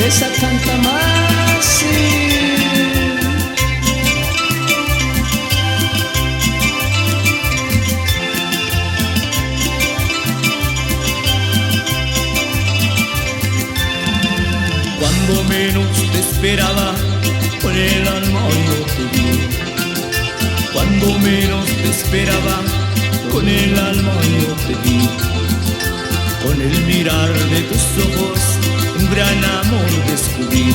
Esa canta más, sí. Cuando menos te esperaba, con el alma yo te vi. Cuando menos te esperaba, con el alma yo te vi. Con el mirar de tus ojos, un gran amor descubrí.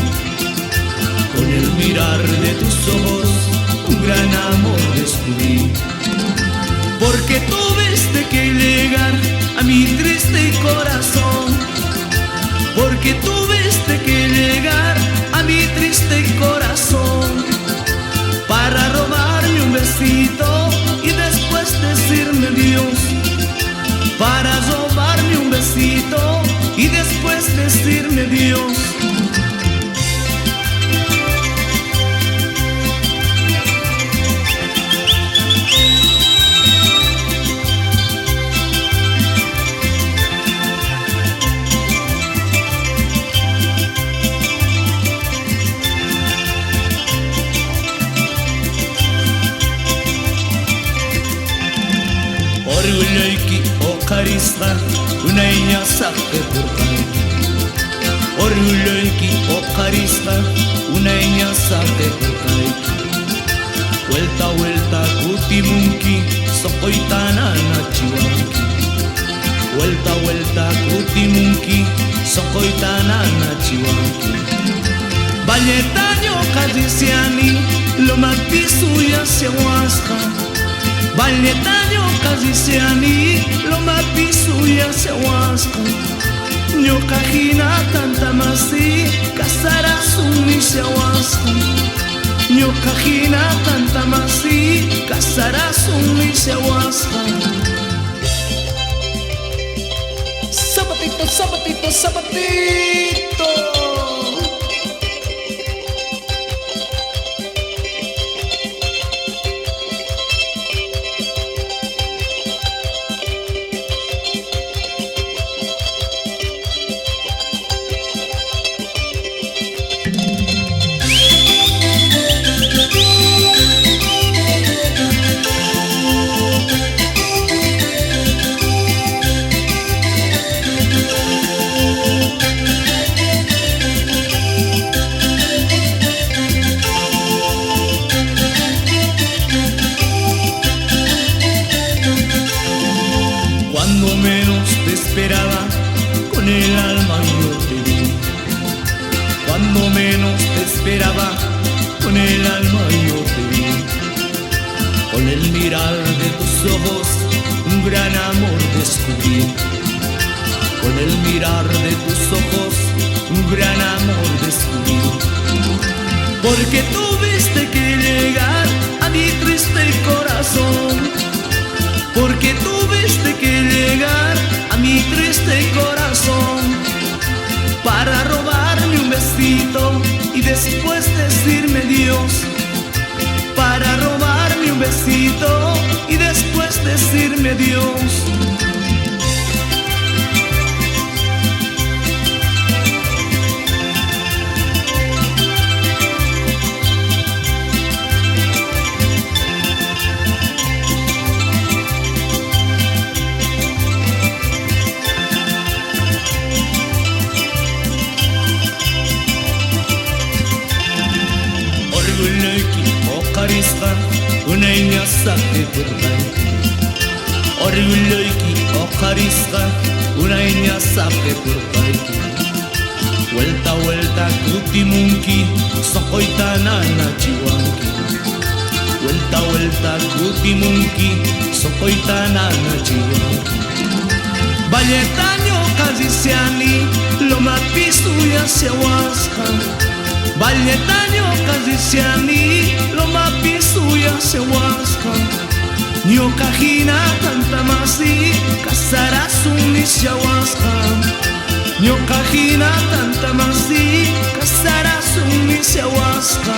Con el mirar de tus ojos, un gran amor descubrí. Porque tuviste que llegar a mi triste corazón. Porque tuviste que llegar a mi triste corazón para robarme un besito y después decirme adiós. Para robarme un besito y después decirme adiós. Orgulloyki oqarisqa unayña saqe purqayki. Orgulloyki oqarisqa unayña saqe purqayki. Vuelta vuelta kutimunki soqoytanana chiwanki. Vuelta vuelta kutimunki soqoytanana chiwanki. Valletaño qallisiani lomapisuya sewasqa. Valletaño qallisiani lomapisuya sewasqa. Ñuqa hina tantamasi kasarasuni sewasqa. Ñuqa hina tantamasi kasarasuni sewasqa. Zapatito, zapatito, zapatito. Cuando menos te esperaba, con el alma yo te vi. Cuando menos te esperaba, con el alma yo te vi. Con el mirar de tus ojos, un gran amor descubrí. Con el mirar de tus ojos, un gran amor descubrí. Porque tuviste que llegar a mi triste corazón. Porque tuviste que llegar a mi triste corazón para robarme un besito y después decirme adiós. Para robarme un besito y después decirme adiós. Orgulloyki oqarisqa unayña saqe purqayki. Orgulloyki oqarisqa unayña saqe purqayki. Vuelta vuelta kutimunki soqoytanana chiwanki. Vuelta vuelta kutimunki soqoytanana chiwanki. Valletaño qallisiani lomapisuya sewasqa. Valletaño qallisiani lomapisuya sewasqa. Ñuqa hina tantamasi kasarasuni sewasqa. Ñuqa hina tantamasi kasarasuni sewasqa.